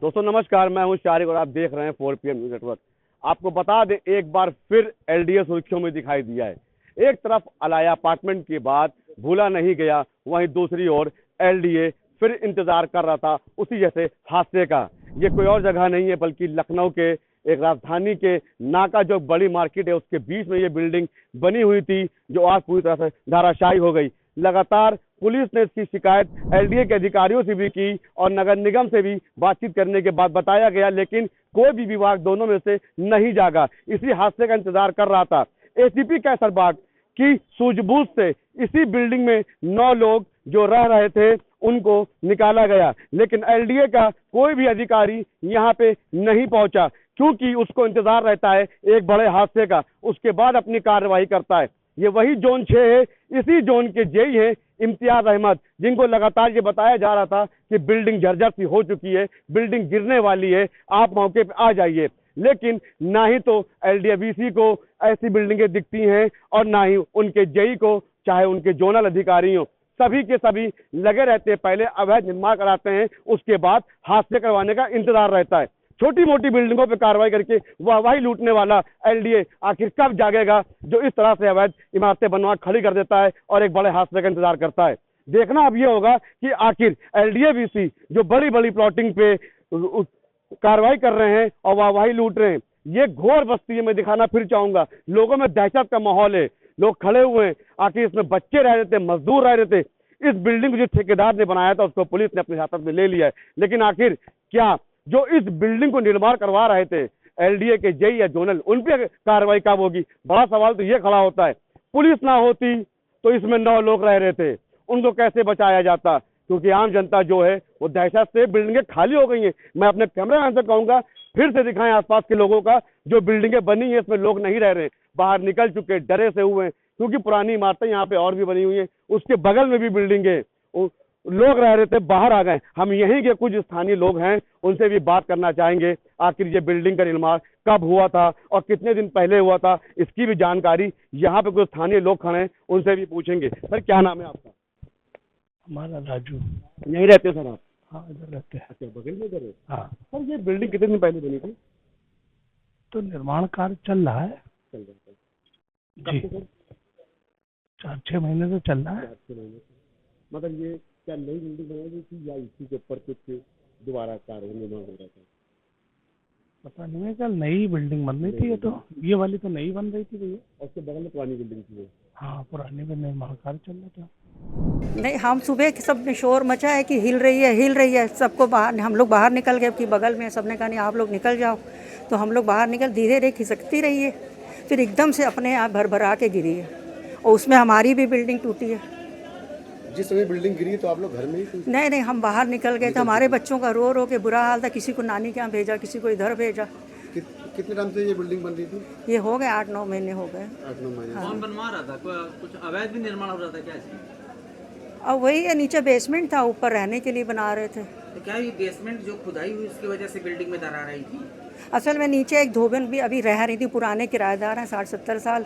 दोस्तों नमस्कार, मैं हूं शारिक और आप देख रहे हैं 4PM न्यूज नेटवर्क। आपको बता दें, एक बार फिर एलडीए सुर्खियों में दिखाई दिया है। एक तरफ अलाया अपार्टमेंट की बात भूला नहीं गया, वहीं दूसरी ओर एलडीए फिर इंतजार कर रहा था उसी जैसे हादसे का। ये कोई और जगह नहीं है बल्कि लखनऊ के एक राजधानी के नाका जो बड़ी मार्केट है उसके बीच में ये बिल्डिंग बनी हुई थी, जो आज पूरी तरह से धराशायी हो गई। लगातार पुलिस ने इसकी शिकायत एलडीए के अधिकारियों से भी की और नगर निगम से भी बातचीत करने के बाद बताया गया, लेकिन कोई भी विभाग दोनों में से नहीं जागा। इसी हादसे का इंतजार कर रहा था। एसीपी कैसरबाग की सूझबूझ से इसी बिल्डिंग में 9 लोग जो रह रहे थे उनको निकाला गया, लेकिन एलडीए का कोई भी अधिकारी यहाँ पे नहीं पहुंचा, क्योंकि उसको इंतजार रहता है एक बड़े हादसे का, उसके बाद अपनी कार्रवाई करता है। ये वही जोन 6 है, इसी जोन के जेई है इम्तियाज अहमद, जिनको लगातार ये बताया जा रहा था कि बिल्डिंग जर्जर सी हो चुकी है, बिल्डिंग गिरने वाली है, आप मौके पे आ जाइए। लेकिन ना ही तो एलडीएवीसी को ऐसी बिल्डिंगें दिखती हैं और ना ही उनके जेई को, चाहे उनके जोनल अधिकारी हो, सभी के सभी लगे रहते हैं। पहले अवैध निर्माण कराते हैं, उसके बाद हादसे करवाने का इंतजार रहता है। छोटी मोटी बिल्डिंगों पे कार्रवाई करके वाहवाही लूटने वाला एलडीए आखिर कब जागेगा, जो इस तरह से अवैध इमारतें बनवा खड़ी कर देता है और एक बड़े हादसे का इंतजार करता है। देखना अब ये होगा कि आखिर एलडीएवीसी जो बड़ी बड़ी प्लॉटिंग पे कार्रवाई कर रहे हैं और वाहवाही लूट रहे हैं, ये घोर बस्ती में दिखाना फिर चाहूंगा। लोगों में दहशत का माहौल है, लोग खड़े हुए हैं। आखिर इसमें बच्चे रह रहे थे, मजदूर रह रहे थे। इस बिल्डिंग को जो ठेकेदार ने बनाया था उसको पुलिस ने अपनी हिरासत में ले लिया है, लेकिन आखिर क्या जो इस बिल्डिंग को निर्माण करवा रहे थे एलडीए के जेई या जोनल, उन पे कार्रवाई कब होगी? बड़ा सवाल तो ये खड़ा होता है। पुलिस ना होती तो इसमें 9 लोग रह रहे थे, उनको कैसे बचाया जाता? क्योंकि आम जनता जो है वो दहशत से बिल्डिंगें खाली हो गई हैं। मैं अपने कैमरामैन से कहूंगा फिर से दिखाएं आसपास के लोगों का, जो बिल्डिंगें बनी है इसमें लोग नहीं रह रहे, बाहर निकल चुके, डरे से हुए हैं, क्योंकि पुरानी इमारतें यहाँ पे और भी बनी हुई हैं, उसके बगल में भी बिल्डिंगें, लोग रह रहे थे, बाहर आ गए। हम यहीं के कुछ स्थानीय लोग हैं, उनसे भी बात करना चाहेंगे। आखिर ये बिल्डिंग का निर्माण कब हुआ था और कितने दिन पहले हुआ था, इसकी भी जानकारी यहाँ पे कुछ स्थानीय लोग खड़े हैं, उनसे भी पूछेंगे। सर क्या नाम है आपका? हमारा राजू। यहीं रहते सर आप? हाँ, इधर रहते हैं। अच्छा, बगल में इधर है। हाँ सर ये बिल्डिंग कितने दिन पहले बनी थी? तो निर्माण कार्य चल रहा है। चल रहा जी, 4-6 महीने से चल रहा है। 4-6 महीने। मतलब ये क्या नई बिल्डिंग बनाई गई थी या इसी के ऊपर कुछ दोबारा कार्य निर्माण हो रहा था? पता नहीं है, कल नई बिल्डिंग बन रही थी। ये वाली तो नई बन रही थी भैया। और उसके बगल में पुरानी बिल्डिंग थी। हाँ, पुरानी में निर्माण कार्य चल रहा था। नहीं, हम सुबह सब ने शोर मचा है कि हिल रही है। सबको बाहर, हम लोग बाहर निकल गए कि बगल में, सबने कहा नहीं आप लोग निकल जाओ, तो हम लोग बाहर निकल, धीरे धीरे खिसकती रही है, फिर एकदम से अपने आप भरभरा के गिरी है और उसमें हमारी भी बिल्डिंग टूटी है। जिस समय बिल्डिंग गिरी तो आप लोग घर में ही थे? नहीं, हम बाहर निकल गए थे। हमारे बच्चों का रो रो के बुरा हाल था, किसी को नानी के यहाँ भेजा, किसी को इधर भेजा। कितने टाइम से ये बिल्डिंग बन रही थी? ये हो गए 8-9 महीने हो गए। 8-9 महीने। हाँ। कौन बनवा रहा था? कुछ अवैध भी निर्माण हो रहा था क्या इसमें? और वही है, नीचे बेसमेंट था, ऊपर रहने के लिए बना रहे थे। तो क्या ये बेसमेंट जो खुदाई हुई उसकी वजह से बिल्डिंग में दरार आई थी? असल में नीचे एक धोबन भी अभी रह रही थी, पुराने किराएदार हैं 60-70 साल।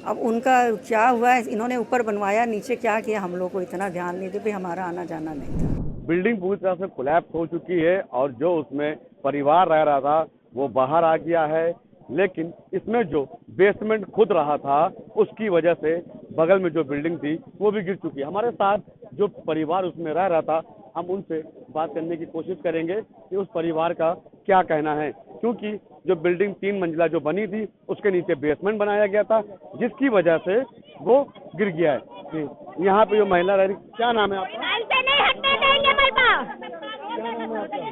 अब उनका क्या हुआ है, इन्होंने ऊपर बनवाया, नीचे क्या किया हम लोग को इतना ध्यान नहीं दिया, भाई हमारा आना जाना नहीं था। बिल्डिंग पूरी तरह से कोलैप्स हो चुकी है और जो उसमें परिवार रह रहा था वो बाहर आ गया है, लेकिन इसमें जो बेसमेंट खुद रहा था उसकी वजह से बगल में जो बिल्डिंग थी वो भी गिर चुकी है। हमारे साथ जो परिवार उसमें रह रहा था, हम उनसे बात करने की कोशिश करेंगे कि उस परिवार का क्या कहना है, क्योंकि जो बिल्डिंग 3 मंजिला जो बनी थी उसके नीचे बेसमेंट बनाया गया था, जिसकी वजह से वो गिर गया है। यहाँ पे जो महिला रह रही, क्या नाम है आपका?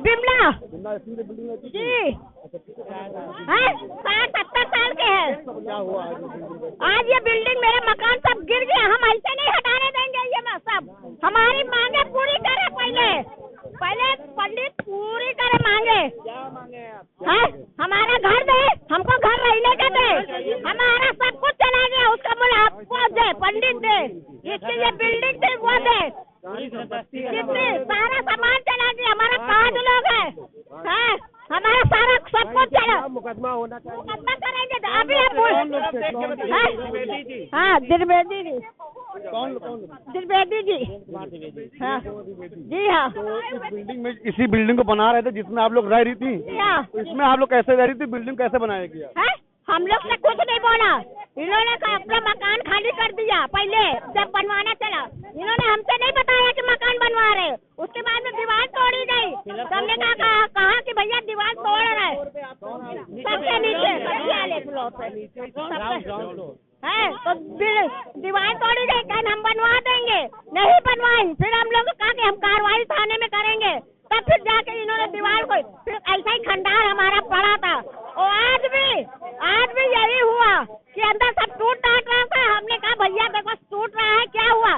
बिमला बिल्डिंग जी, 60-70 साल के हैं। क्या हुआ आज ये बिल्डिंग, मेरा मकान सब गिर गया। हम ऐसे नहीं हटाने देंगे। ये सब हमारी मांगे पूरी करे। पहले पंडित पूरी करे मांगे। क्या मांगे आप? हमारा घर दे, हमको घर रहने के दे। हमारा सब कुछ चला गया, उसका मूल्य आपको दे, पंडित दे। इसकी ये बिल्डिंग थी वो दे, कितनी सारा सामान चला गया। हमारा 5 लोग हैं, हमारा सारा सब कुछ चला। मुकदमा होना चाहिए। मुकदमा करेंगे अभी। हाँ, द्विवेदी जी। त्रिवेदी जी। हाँ जी हाँ। बिल्डिंग में, इसी बिल्डिंग को बना रहे थे जिसमें आप लोग रह रही थी? हाँ। तो इसमें आप लोग कैसे रह रही थी? बिल्डिंग कैसे बनाया गया? है हम लोग से कुछ नहीं बोला, इन्होंने अपना मकान खाली कर दिया। पहले जब बनवाना चला इन्होंने हमसे नहीं बताया कि मकान बनवा रहे। उसके बाद में दीवार तोड़ी गई, तो हमने कहा कि भैया दीवार तोड़ रहे सबसे नीचे, सबसे वाले फ्लोर पे है, तो दीवार तोड़ी गई। कहन हम बनवा देंगे, नहीं बनवाई। फिर हम लोग कहा कि हम कार्रवाई थाने में करेंगे, तब फिर जाके इन्होंने दीवार को, फिर ऐसा ही खंडार हमारा पड़ा था। और आज भी यही हुआ कि अंदर सब टूट टाट रहा था। हमने कहा भैया देखो टूट रहा है, क्या हुआ?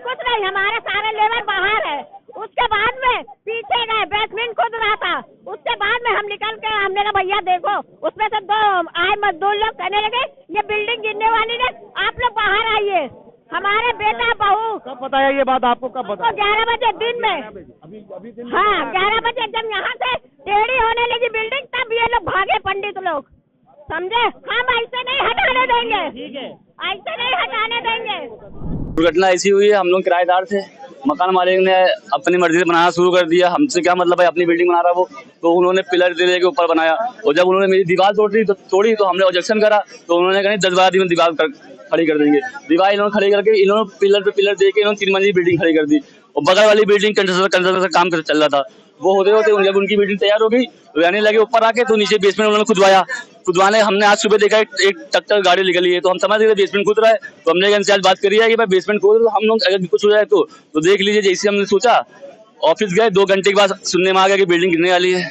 कुछ नहीं, हमारे सारे लेबर बाहर है। उसके बाद में पीछे गए, बेसमेंट खुद रहा था। उसके बाद में हम निकल के हमने कहा भैया देखो, उसमें से दो आए मजदूर लोग कहने लगे ये बिल्डिंग गिरने वाली है, आप लोग बाहर आइए। हमारे बेटा बहू। कब बताया ये बात आपको? कब बताया? 11 बजे दिन में। अभी हाँ 11 बजे जब यहाँ से टेढ़ी होने लगी बिल्डिंग, तब ये लोग भागे पंडित लोग, समझे? हम ऐसे नहीं हटाने देंगे, ऐसे नहीं हटाने देंगे। दुर्घटना ऐसी हुई है, हम लोग किराएदार थे, मकान मालिक ने अपनी मर्जी से बनाना शुरू कर दिया। हमसे क्या मतलब है, अपनी बिल्डिंग बना रहा वो, तो उन्होंने पिलर दे के ऊपर बनाया। और जब उन्होंने मेरी दीवार तोड़ी तो हमने ऑब्जेक्शन करा, तो उन्होंने कहा 10-12 दिन में दीवार खड़ी कर देंगे। दीवार इन्होंने खड़ी करके इन्होंने पिलर पे पिलर दे के इन्होंने 3 मंजिली बिल्डिंग खड़ी कर दी। और बगल वाली बिल्डिंग कंस्ट्रक्शन का काम चल रहा था, वो होते जब उनकी बिल्डिंग तैयार हो गई रहने लगे ऊपर आके, तो नीचे बेसमेंट उन्होंने खुदवाने। हमने आज सुबह देखा एक ट्रैक्टर गाड़ी निकली है, तो हम समझ गए बेसमेंट खुद रहा है। तो हमने इंचार्ज बात करी है कि भाई बेसमेंट खोद लो, हम लोग अगर कुछ हो जाए तो देख लीजिए। जैसे हमने सोचा, ऑफिस गए, 2 घंटे के बाद सुनने में आ गया कि बिल्डिंग गिरने वाली है।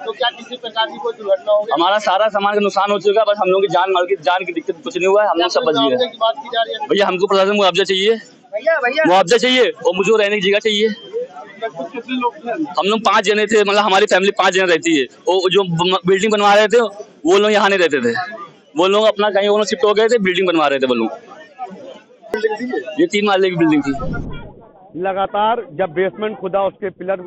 तो क्या किसी प्रकार की कोई दुर्घटना हो गई? हमारा सारा सामान का नुकसान हो चुका है, बस हम लोग की जान की दिक्कत कुछ नहीं हुआ है, हम लोग सब बच गए। बात की जा रही है भैया हमको प्रशासन मुआवजा चाहिए, मुआवजा चाहिए, और मुझे रहने की जगह चाहिए। कितने लोग थे? हम लोग 5 जने थे, मतलब हमारी फैमिली 5 जने रहती है। वो जो बिल्डिंग बनवा रहे थे वो लोग यहाँ नहीं रहते थे, वो लोग अपना कहीं वो लोग शिफ्ट हो गए थे, बिल्डिंग बनवा रहे थे वो लोग। ये 3 माले की बिल्डिंग थी। लगातार जब बेसमेंट खुदा, उसके पिलर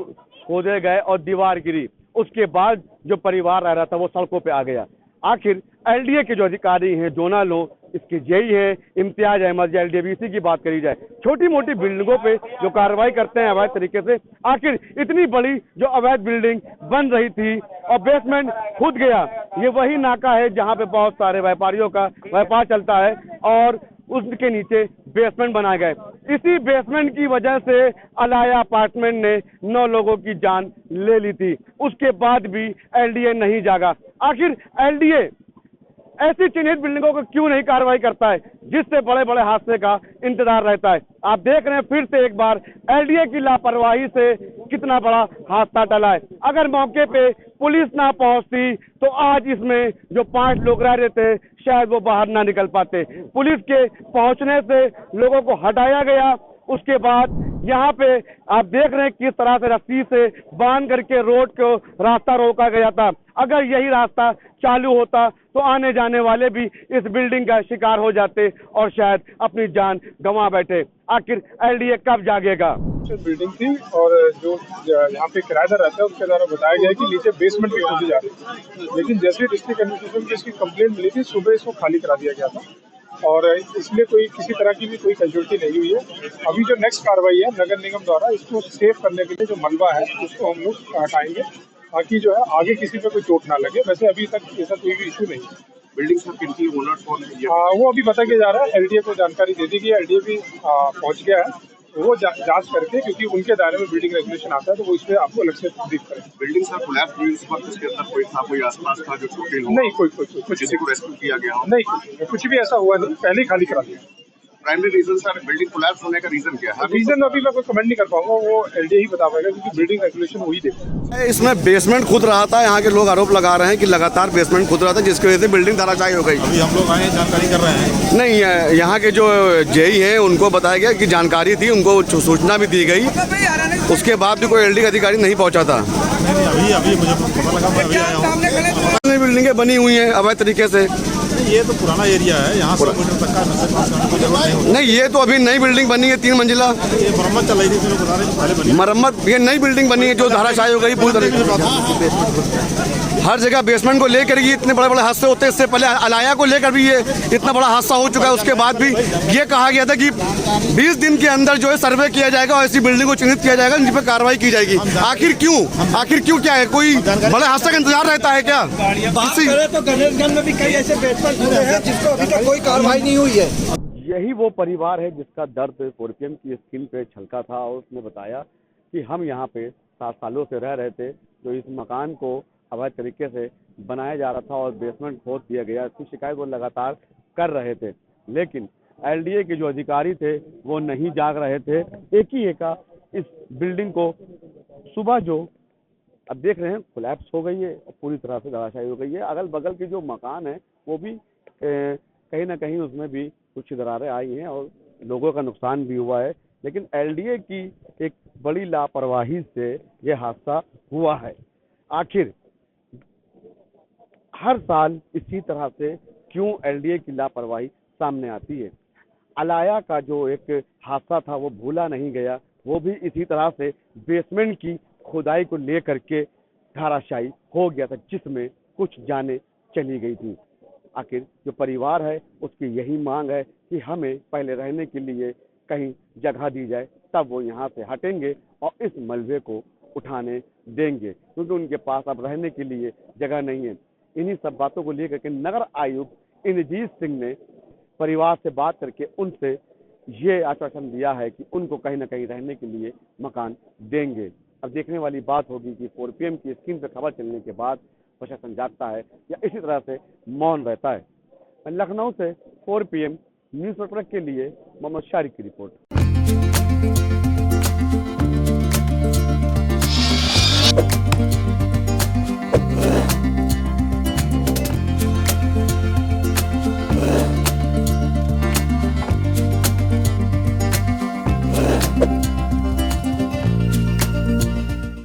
खोदे गए और दीवार गिरी, उसके बाद जो परिवार रह रहा था वो सड़कों पे आ गया। आखिर एलडीए के जो अधिकारी हैं, जोनल लो, इसके जेई है इम्तियाज अहमद, या एलडीएबीसी की बात करी जाए, छोटी मोटी बिल्डिंगों पे जो कार्रवाई करते हैं अवैध तरीके से, आखिर इतनी बड़ी जो अवैध बिल्डिंग बन रही थी और बेसमेंट खुद गया, ये वही नाका है जहाँ पे बहुत सारे व्यापारियों का व्यापार चलता है, और उसके नीचे बेसमेंट बनाए गए। इसी बेसमेंट की वजह से अलाया अपार्टमेंट ने 9 लोगों की जान ले ली थी। उसके बाद भी एलडीए नहीं जागा। आखिर एलडीए ऐसी चिन्हित बिल्डिंगों को क्यों नहीं कार्रवाई करता है जिससे बड़े बड़े हादसे का इंतजार रहता है? आप देख रहे हैं फिर से एक बार एलडीए की लापरवाही से कितना बड़ा हादसा टला है। अगर मौके पे पुलिस ना पहुंचती तो आज इसमें जो 5 लोग रह रहे थे शायद वो बाहर ना निकल पाते। पुलिस के पहुंचने से लोगों को हटाया गया। उसके बाद यहाँ पे आप देख रहे हैं किस तरह से रस्सी से बांध करके रोड को रास्ता रोका गया था। अगर यही रास्ता चालू होता तो आने जाने वाले भी इस बिल्डिंग का शिकार हो जाते और शायद अपनी जान गंवा बैठे। आखिर एलडीए कब जागेगा? बिल्डिंग थी और जो यहाँ पे किराएदार रहता है उसके द्वारा बताया गया है कि नीचे बेसमेंट भी खोदी जा रही है, लेकिन जैसे डिस्ट्रिक्ट एडमिनिस्ट्रेशन की इसकी कंप्लेंट मिली थी, सुबह इसको खाली करा दिया गया था और इसलिए कोई किसी तरह की भी कोई कैजुअल्टी नहीं हुई है। अभी जो नेक्स्ट कार्रवाई है नगर निगम द्वारा, इसको सेव करने के लिए जो मलबा है उसको हम लोग हटाएंगे ताकि जो है आगे किसी पे कोई चोट ना लगे। वैसे अभी तक ऐसा कोई भी इशू नहीं है। बिल्डिंग सब किनकी ओनर कौन है? वो अभी पता किया जा रहा है, एलडीए को जानकारी दे दी गई है, एलडीए भी पहुंच गया है, वो जांच करके, क्योंकि उनके दायरे में बिल्डिंग रेगुलेशन आता है तो वो इस पे आपको अलग से ब्रीफ करेंगे। बिल्डिंग सर कोलैप्स हुई उस वक्त उसके अंदर कोई था, कोई आसपास था जो चोटिल हो? नहीं, कोई कुछ किसी को रेस्क्यू किया गया हो? नहीं, कुछ भी ऐसा हुआ नहीं, पहले ही खाली करा दिया। Primary reason sir building collapse होने का रीजन क्या है? रीजन अभी मैं कोई कमेंट नहीं कर पाऊंगा, वो एलडीए ही बता पाएगा क्योंकि बिल्डिंग रेगुलेशन वही देखा। इसमें बेसमेंट खुद रहा था। यहाँ के लोग आरोप लगा रहे हैं कि लगातार बेसमेंट खुद रहा था जिसकी वजह से बिल्डिंग धराशायी हो गई। अभी हम लोग आए जानकारी कर रहे हैं। नहीं, यहाँ के जो जेई हैं उनको बताया गया कि जानकारी थी, उनको सूचना भी दी गई, उसके बाद भी कोई एलडीए अधिकारी नहीं पहुँचा था। अभी मुझे पता लगा, मैं अभी आया हूँ। बिल्डिंगें बनी हुई हैं अवैध तरीके से। ये तो पुराना एरिया है, यहाँ 100 मीटर तक का नहीं, ये तो अभी नई बिल्डिंग बनी है 3 मंजिला। ये मरम्मत चल रही थी, बता रहे पहले बनी मरम्मत, ये नई बिल्डिंग बनी है जो धराशायी हो गई पूरी तरह। हर जगह बेसमेंट को लेकर ही इतने बड़े बड़े हादसे होते हैं। इससे पहले अलाया को लेकर भी ये इतना बड़ा हादसा हो चुका है। उसके बाद भी ये कहा गया था कि 20 दिन के अंदर जो है सर्वे किया जाएगा और ऐसी बिल्डिंग को चिन्हित किया जाएगा, जिन पर कार्रवाई की जाएगी। आखिर क्यों क्या है? कोई बड़े हादसे का इंतजार रहता है क्या? तो गणेशगंज में भी कई ऐसे बेसमेंट खुले हैं जिसको अभी तक कोई कार्रवाई नहीं हुई है। यही वो परिवार है जिसका दर्द 4PM की स्क्रीन पे छलका था और उसने बताया कि हम यहाँ पे 7 सालों से रह रहे थे, जो इस मकान को अवैध तरीके से बनाया जा रहा था और बेसमेंट खोद दिया गया, इसकी शिकायत वो लगातार कर रहे थे। लेकिन LDA के जो अधिकारी थे वो नहीं जाग रहे थे। एक ही एका इस बिल्डिंग को सुबह जो अब देख रहे हैं कोलैप्स हो गई है और पूरी तरह से धराशायी हो गई है। अगल बगल के जो मकान है वो भी कहीं ना कहीं उसमें भी कुछ दरारें आई हैं और लोगों का नुकसान भी हुआ है। लेकिन LDA की एक बड़ी लापरवाही से यह हादसा हुआ है। आखिर हर साल इसी तरह से क्यों LDA की लापरवाही सामने आती है? अलाया का जो एक हादसा था वो भूला नहीं गया, वो भी इसी तरह से बेसमेंट की खुदाई को लेकर के धराशायी हो गया था, जिसमें कुछ जानें चली गई थी। आखिर जो परिवार है उसकी यही मांग है कि हमें पहले रहने के लिए कहीं जगह दी जाए, तब वो यहाँ से हटेंगे और इस मलबे को उठाने देंगे, क्योंकि उनके पास अब रहने के लिए जगह नहीं है। इन्हीं सब बातों को लेकर के नगर आयुक्त इंद्रजीत सिंह ने परिवार से बात करके उनसे ये आश्वासन दिया है कि उनको कहीं ना कहीं रहने के लिए मकान देंगे। अब देखने वाली बात होगी कि 4PM की स्क्रीन पर खबर चलने के बाद प्रशासन जागता है या इसी तरह से मौन रहता है। लखनऊ से 4PM न्यूज़ नेटवर्क के लिए मोहम्मद शारिक की रिपोर्ट।